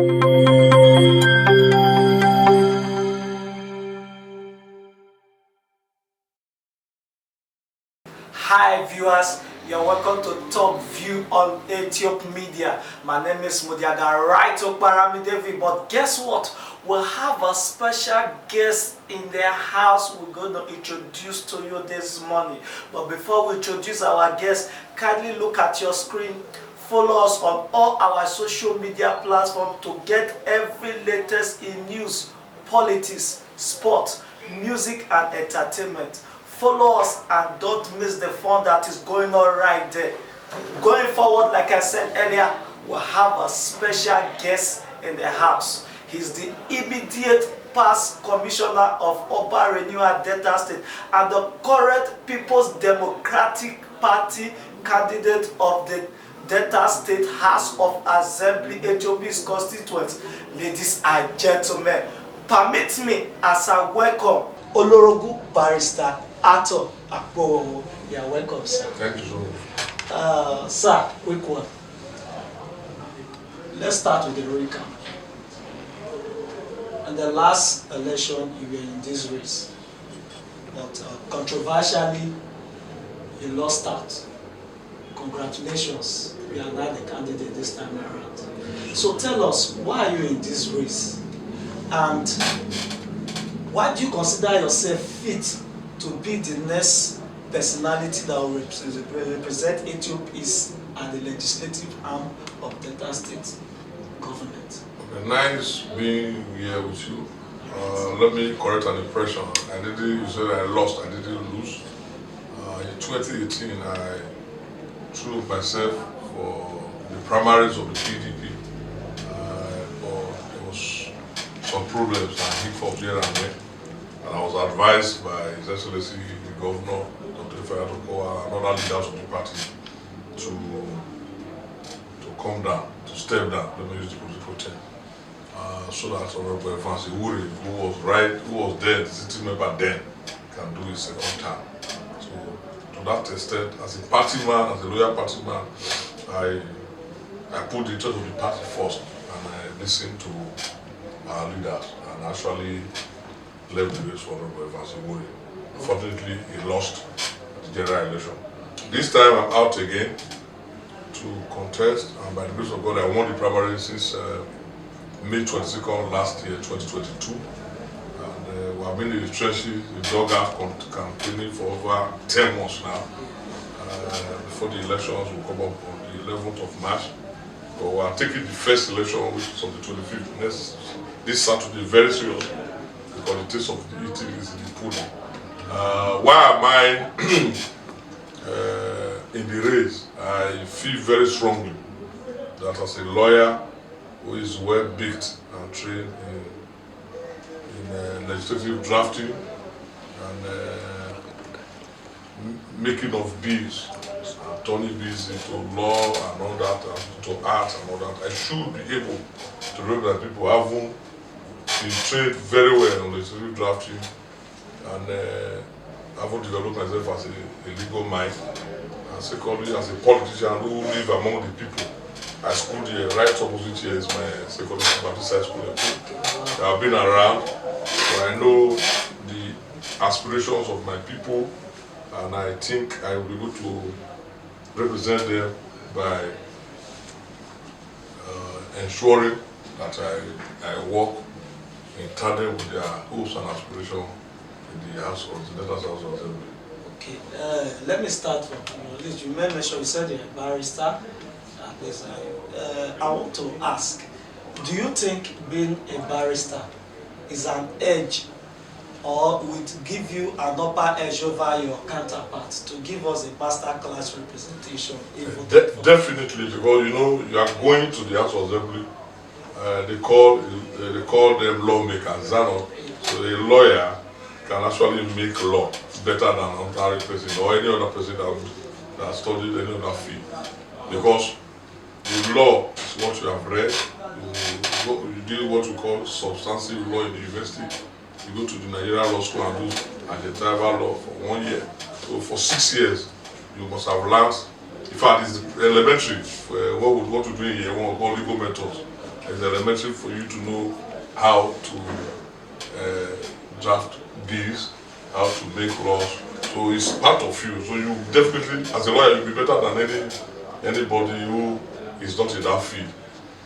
Hi viewers, you're welcome to Top View on EthiopeMedia. My name is Mudiaga Wright Okparamidevi, but guess what? We'll have a special guest in their house we're going to introduce to you this morning. But before we introduce our guest, kindly look at your screen. Follow us on all our social media platforms to get every latest in news, politics, sport, music and entertainment. Follow us and don't miss the fun that is going on right there. Going forward, like I said earlier, we'll have a special guest in the house. He's the immediate past commissioner of urban renewal Delta State and the current People's Democratic Party candidate of the Delta State House of Assembly Ethiope East Constituency. Ladies and gentlemen, permit me as I welcome Olorogun Barrister Arthur Akpowowo. You are welcome, sir. Thank you so much. Sir, quick one. Let's start with the recap. In the last election, you were in this race, but controversially, you lost out. Congratulations, you are now the candidate this time around. So tell us, why are you in this race? And why do you consider yourself fit to be the next personality that will represent Ethiope East and the legislative arm of Delta State government? Okay, nice being here with you. Let me correct an impression. You said I lost, I didn't lose. In 2018, I threw myself for the primaries of the PDP. But there was some problems and hiccups here and there. And I was advised by His Excellency the Governor, Dr. 𝐈𝐼R𝐶𝐽, and other leaders of the party to come down, to step down, let me use the political term, so that Honorable 𝐈𝐼R𝐶𝐽, who was there, the sitting member then, can do his second term. So to that extent, as a party man, as a loyal party man, I put the interest of the party first and I listened to our leaders and actually left the race for Honorable 𝐈𝐼R𝐶𝐽. Unfortunately, he lost the general election. This time I'm out again to contest, and by the grace of God, I won the primary since May 22nd last year, 2022. And we have been in the trenches, the dug-out campaigning for over 10 months now. Before the elections will come up on the 11th of March. But we are taking the first election, which is on the 25th, this Saturday, very serious, because the taste of the eating is in the pudding. Why am I in the race? I feel very strongly that as a lawyer who is well baked and trained in legislative drafting and making of bills, and turning bills into law and all that, and to art and all that, I should be able to represent people who haven't been trained very well on legislative drafting, and I haven't developed myself as a legal mind, and secondly as a politician who live among the people. I schooled here, right opposite here is my secondary Baptist high school. I've been around, so I know the aspirations of my people, and I think I will be able to represent them by ensuring that I work in tandem with their hopes and aspirations in the House of the Delta House of Assembly. Okay, let me start from you. You mentioned, you said you're a barrister. I want to ask, do you think being a barrister is an edge or would give you an upper edge over your counterparts to give us a master class representation? Definitely, because you know you are going to the House of Assembly. They call them lawmakers. So a lawyer can actually make law better than an ordinary person or any other person that studied any other field. Because the law is what you have read. You do what we call substantive law in the university. You go to the Nigerian Law School and do adjectival law for 1 year. So for 6 years, you must have learned. In fact, it's elementary. What we do in here, what we call legal methods. It's elementary for you to know how to draft bills, how to make laws. So it's part of you. So you definitely, as a lawyer, you'll be better than anybody who is not in that field,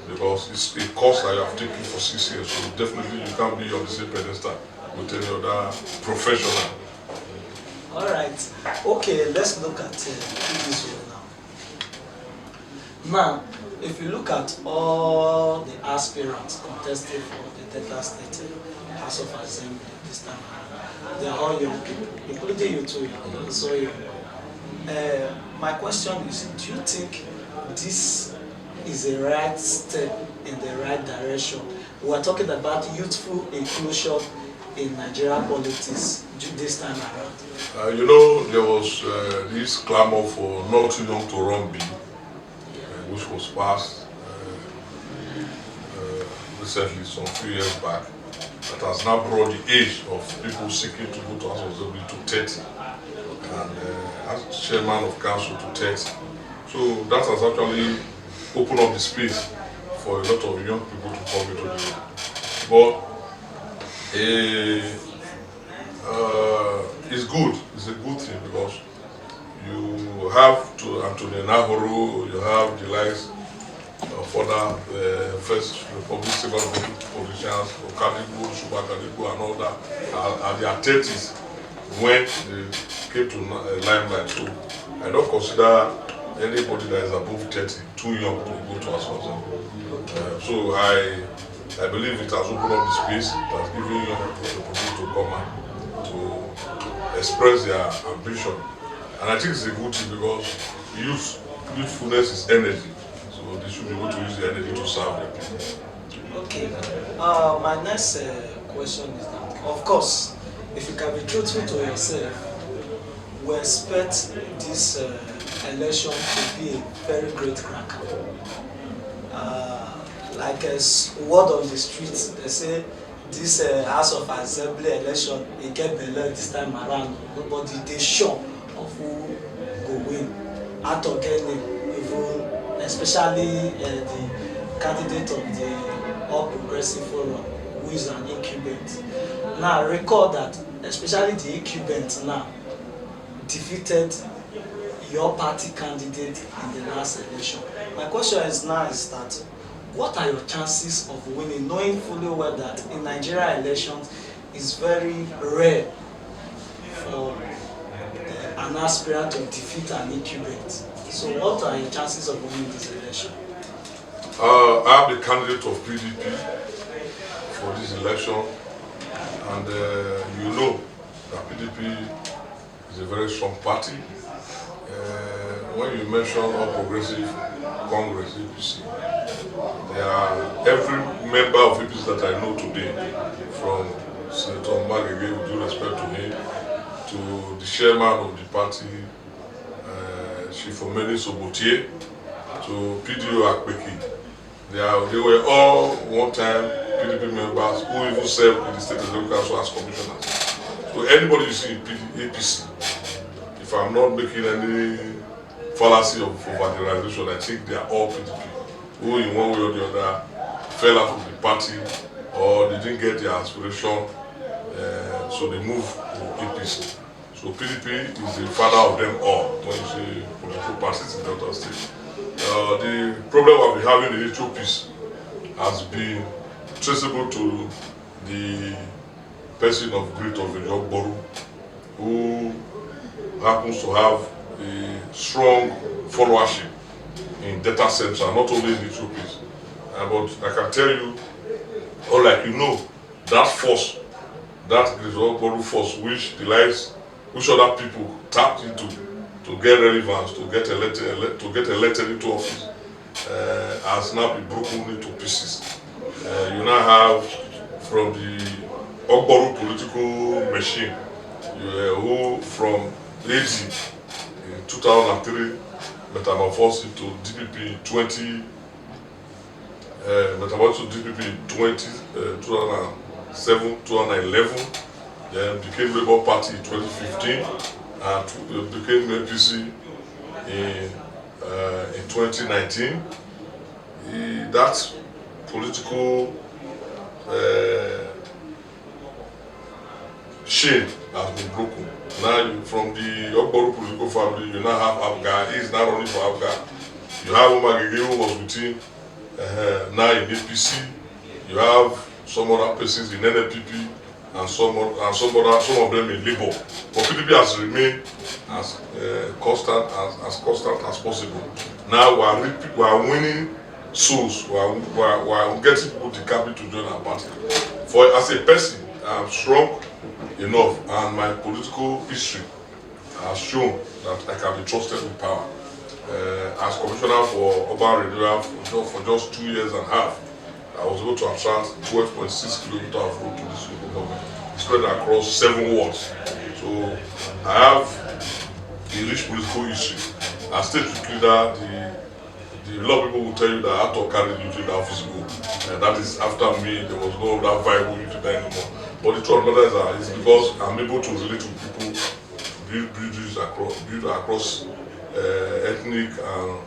because it's a course that you have taken for 6 years. So definitely you can't be on the same pedestal with any other professional. All right. Okay, let's look at this one now. Now, if you look at all the aspirants contesting for the Delta State House of Assembly this time around, they are all young people, including you too. So my question is, do you think this is a right step in the right direction? We are talking about youthful inclusion in Nigerian politics this time around. You know, there was this clamor for not too young to run bill, which was passed recently, some few years back, that has now brought the age of people seeking to go to House of Assembly to 30, and as chairman of council to 30. So that has actually opened up the space for a lot of young people to come into the but it's good. It's a good thing, because you have to Anthony Nahoro, you have the likes of other First Republic civil politicians, Kadibu, Shuba Kadibu, and all that, at their 30s when they came to limelight. So I don't consider anybody that is above 30 too young to go to House of Assembly. So I believe it has opened up the space, it has given young people the opportunity to come and to express their ambition. And I think it's a good thing, because youthfulness is energy. So they should be able to use the energy to serve the people. Okay. My next question is that, of course, if you can be truthful to yourself, we expect this election to be a very great crack. Like a word on the streets, they say this House of Assembly election, 𝐾𝐈𝐃𝐍𝐈𝐴 this time around. Nobody they sure of who go win. Out of getting even, especially the candidate of the All Progressive Forum, who is an incumbent. Now recall that, especially the incumbent now defeated your party candidate in the last election. My question is that, what are your chances of winning, knowing fully well that in Nigeria elections is very rare for an aspirant to defeat an incumbent? So what are your chances of winning this election? I am the candidate of PDP for this election, and you know that PDP is a very strong party. When you mention All Progressive Congress, APC, every member of APC that I know today, from Senator 𝐼𝐼𝐼, with due respect to him, to the chairman of the party, Chief Omeni Sobotie, to PDO Akpeki, they were all one-time PDP members who even served in the State Executive Council as commissioners. So anybody you see in APC, if I'm not making any fallacy of overgeneralization, I think they are all PDP, who in one way or the other fell out of the party, or they didn't get their aspiration, so they moved to APC. So PDP is the father of them all when you say political parties in Delta State. The problem we've been having in Ethiope East has been traceable to the person of great 𝐺𝐺𝐵𝐺, who happens to have a strong followership in data center, not only in Ethiope East. But I can tell you, or like you know, that force, that 𝐺𝐺𝐵𝐺 force, which other people tapped into to get relevance, to get elected into office, has now been broken into pieces. You now have, from the 𝐺𝐵𝐺 political machine, who from AG in 2003 metamorphosed into DPP 2007, 2011, then became Labour Party in 2015, and became APC in 2019. That political chain has been broken. Now, from the Okporo political family, you now have 𝐈𝐼R𝐶. He is now running for 𝐈𝐼R𝐶. You have 𝐒𝐺𝐵 who was with him now in APC. You have some other persons in NNPP and some of them in Labour. But PDP has remained as constant as possible. Now we are winning souls. We are getting people to come to join our party. For as a person, I am strong enough, and my political history has shown that I can be trusted with power. As commissioner for urban renewal for just 2 years and a half, I was able to attract 12.6 kilometers of road to this local government, spread across 7 wards. So I have a rich political history. As state leader, a lot of people will tell you that I have to carry you to the office go. And that is after me, there was no that viable you to die anymore. But the truth of the matter is because I'm able to relate to people, build bridges across ethnic and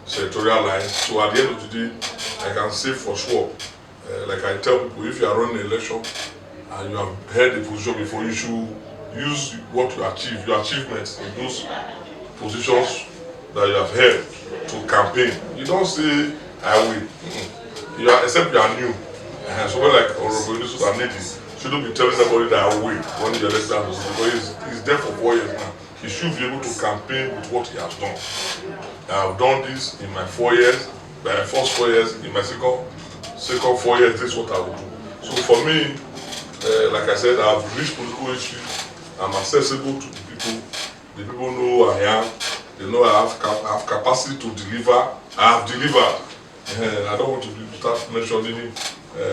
territorial lines. So at the end of the day, I can say for sure, like I tell people, if you are running an election and you have held a position before, you should use what you achieve, your achievements in those positions that you have held to campaign. You don't say, I will. You are, except you are new. Someone like Olorogun and native shouldn't be telling everybody that I will when you elect that person, because he's there for 4 years now. He should be able to campaign with what he has done. I have done this in my 4 years, my first 4 years, in my second 4 years, this is what I will do. So for me, like I said, I have rich political history. I'm accessible to the people. The people know who I am. They know I have capacity to deliver. I have delivered. I don't want to start mentioning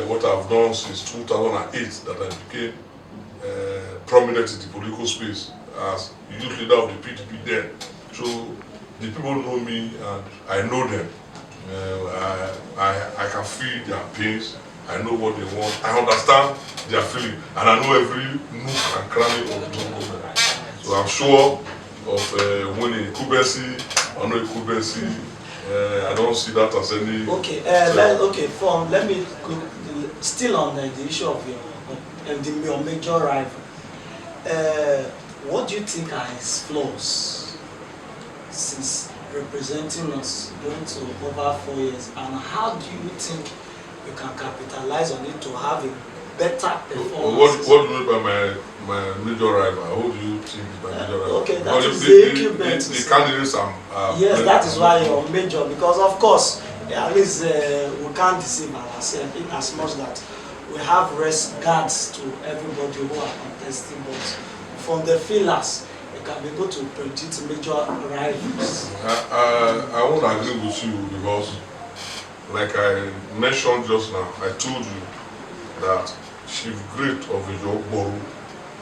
what I've done since 2008 that I became prominent in the political space as youth leader of the PDP then. So the people know me and I know them. I can feel their pains. I know what they want. I understand their feeling, and I know every nook and cranny of the government. So I'm sure of winning 𝐾𝐈𝐃𝐍, I know 𝐾𝐈𝐃𝐍. I don't see that as any. Okay. Let me go still on the issue of your major rival. What do you think are his flaws since representing us going to over 4 years, and how do you think you can capitalize on it to have a better performance? What do you mean by my major rival? Who do you think is my major rival? Okay, that is the the candidates are yes, that is why you're major, because of course, at least we can't deceive ourselves in as much that we have regards to everybody who are contesting, but from the feelers, you can be able to predict major rivals. I won't agree with you, because like I mentioned just now, I told you that Chief Great of Ethiope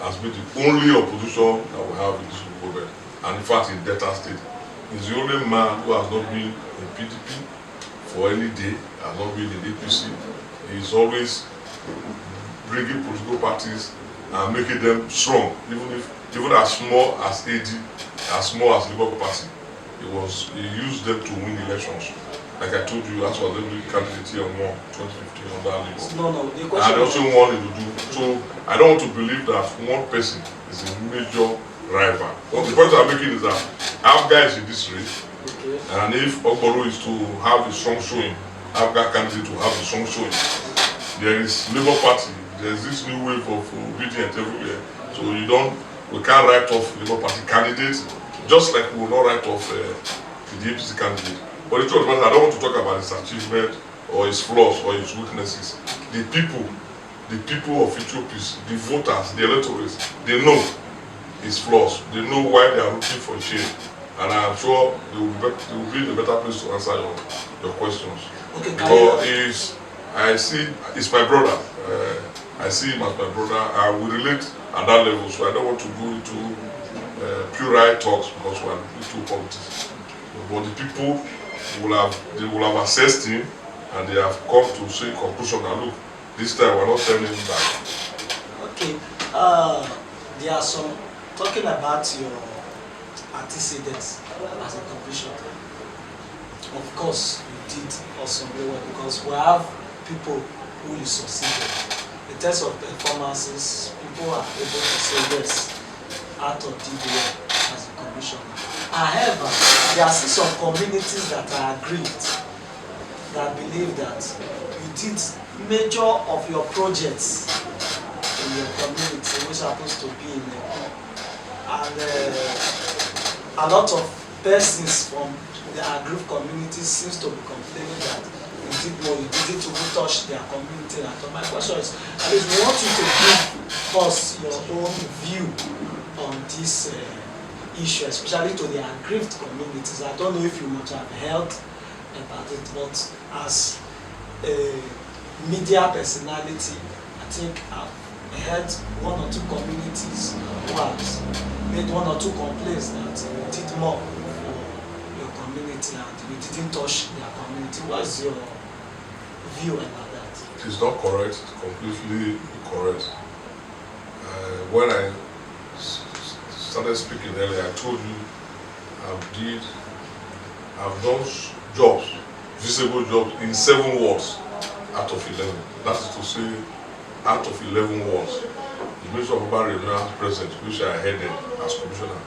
has been the only opposition that we have in this government, and in fact in Delta State. He's the only man who has not been in PDP for any day, has not been in APC. He's always bringing political parties and making them strong, even as small as AD, as small as Labour Party. He used them to win elections. Like I told you, that's what every candidate here won 2015 under Labour. No, the question. And I also wanted to do. So I don't want to believe that one person is a major rival. What the point I'm making is that I have guys in this race, and if Okporo is to have a strong showing, I have got candidate to have a strong showing. There is Labour Party. There is this new wave of obedience everywhere. So we can't write off Labour Party candidates, just like we will not write off the APC candidate. But the truth is, I don't want to talk about his achievement or his flaws or his weaknesses. The people of Ethiopia, the voters, the electorates, they know his flaws. They know why they are looking for change. And I'm sure they will be in a better place to answer your questions. Okay, because I see, he's my brother. I see him as my brother. I will relate at that level, so I don't want to go into pure talks because we are into politics. But the people will have assessed him, and they have come to say conclusion that look, this time we're not sending him back. Okay, there are some talking about your antecedents as a commissioner. Of course, you did awesomely well, because we have people who you succeeded. In terms of performances, people are able to say yes, 𝐼𝐿 did well as a commissioner. However, there are still some communities that are aggrieved, that believe that you did major of your projects in your community, which happens to be in Eko. And a lot of persons from the aggrieved community seems to be complaining that you did more, you didn't even touch their community. And so my question is, at least we want you to give us your own view on this issue, especially to the aggrieved communities. I don't know if you must have heard about it, but as a media personality, I think I've heard one or two communities who have made one or two complaints that you did more for your community and you didn't touch their community. What's your view about that? It is not correct, it's completely incorrect. When I started speaking earlier, I told you I've done jobs, visible jobs in 7 wards out of 11. That is to say, out of 11 wards, the Minister of Urban Renewal President, which I headed as commissioner,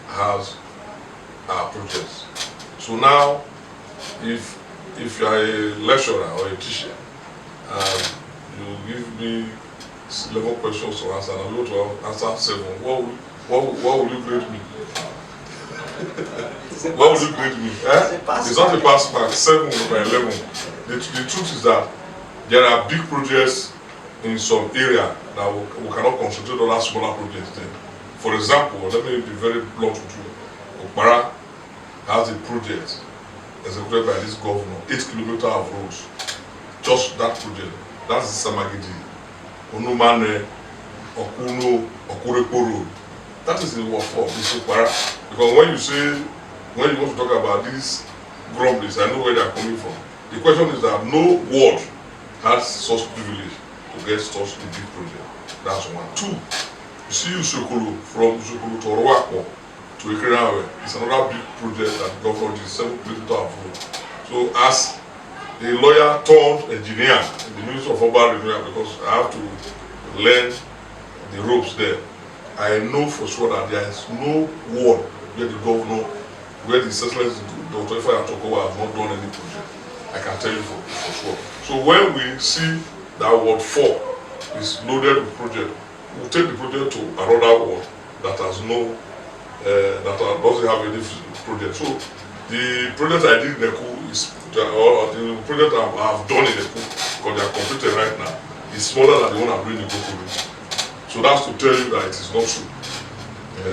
has our projects. So now, if you are a lecturer or a teacher, and you give me 11 questions to answer, and I'm able to answer 7, what will you grade me? What would you grade me? It's not a pass mark, 7 over 11. The truth is that there are big projects in some area that we cannot concentrate on as smaller projects then. For example, let me be very blunt with you. Barr has a project executed by this governor, 8 kilometers of roads. Just that project. That's the �𝐼𝐿, Onumane, Okuno, Okurekpo Road. That is the word for this Barr. Because when you want to talk about these grumblings, I know where they are coming from. The question is that no ward has such privilege to get such a big project. That's one. 2, you see 𝐿𝐿𝐿𝐿 from 𝐿𝐿𝐿𝐿 to 𝐿𝐿𝐿𝐿 to 𝐿𝐿𝐿𝐿𝐿. It's another big project that the governor did, 7 kilometers of road. So as a lawyer turned engineer in the Ministry of Urban Renewal, because I have to learn the ropes there, I know for sure that there is no ward where the governor, where the Excellency Dr. 𝐼𝐼R𝐿𝐿𝐿 has not done any project. I can tell you for sure. So when we see that ward 4 is loaded with project, we'll take the project to another ward that has no, doesn't have any project. So the project I did in Eko is, or the project I have done in Eko, because they are completed right now, is smaller than the one I'm doing in Eko. So that's to tell you that it is not true.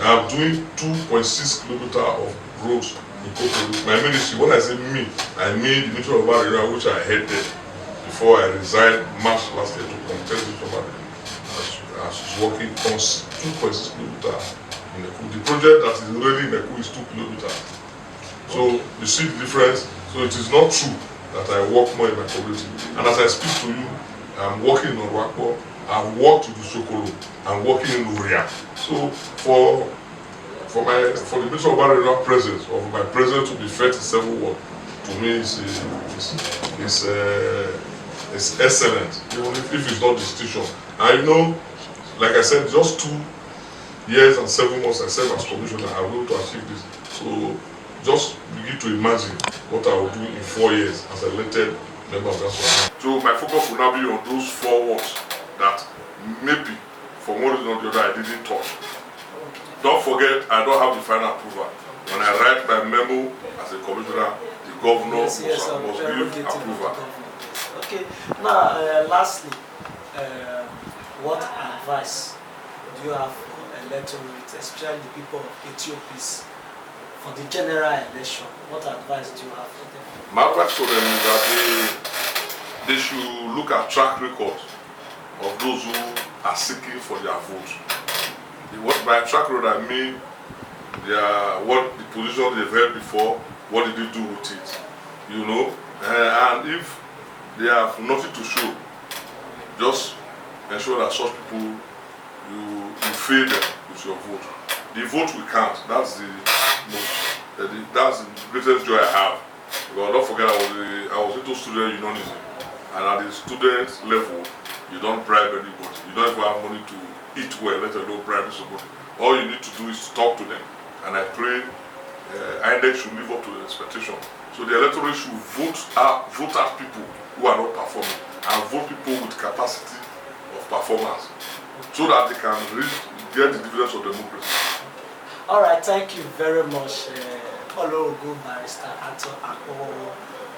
I'm doing 2.6 kilometers of roads in Eko. My ministry, when I say me, I mean the Ministry of Urban Renewal, which I headed before I resigned March last year to contest with somebody. I was working on 2.6 kilometers in Eko. The project that is already in Eko is 2 kilometers. So you see the difference. So it is not true that I work more in my community. And as I speak to you, I'm working in Olorogun, I've worked with Usokolo, I'm working in Uria. So for the Minister of Urban Renewal presence, or for my presence to be 37 words, to me is excellent, even if it's not distinction. I know, like I said, just 2 years and 7 months I served as commissioner, I will to achieve this. So just begin to imagine what I will do in 4 years as elected member of that society. So my focus will now be on those 4 words that maybe, for one reason or the other, I didn't touch. Don't forget, I don't have the final approval. When I write my memo as a commissioner, the governor must give approval. Okay. Now, lastly, what advice do you have for electorate, especially the people of Ethiope East, for the general election? What advice do you have for them? My advice for them is that they should look at track record of those who are seeking for their vote. What by track record I mean, what the position they've held before, what did they do with it, you know? And if they have nothing to show, just ensure that such people, you fail them with your vote. The vote will count. That's that's the greatest joy I have. Because don't forget, I was into student unionism. And at the student level, you don't bribe anybody. You don't even have money to eat well, let alone bribe somebody. All you need to do is to talk to them. And I pray INEC should live up to the expectation. So the electorate should vote out people who are not performing and vote people with capacity of performance so that they can get the dividends of democracy. All right, thank you very much, Olorogun Barrister Akpowowo,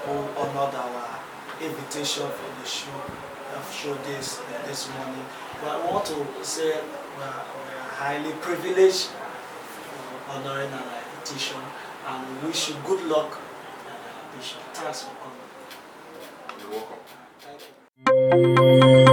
who honored our invitation for the show this morning. But I want to say we're highly privileged for honoring our invitation, and we wish you good luck, Bishop. Thanks for coming. You're welcome. Thank you.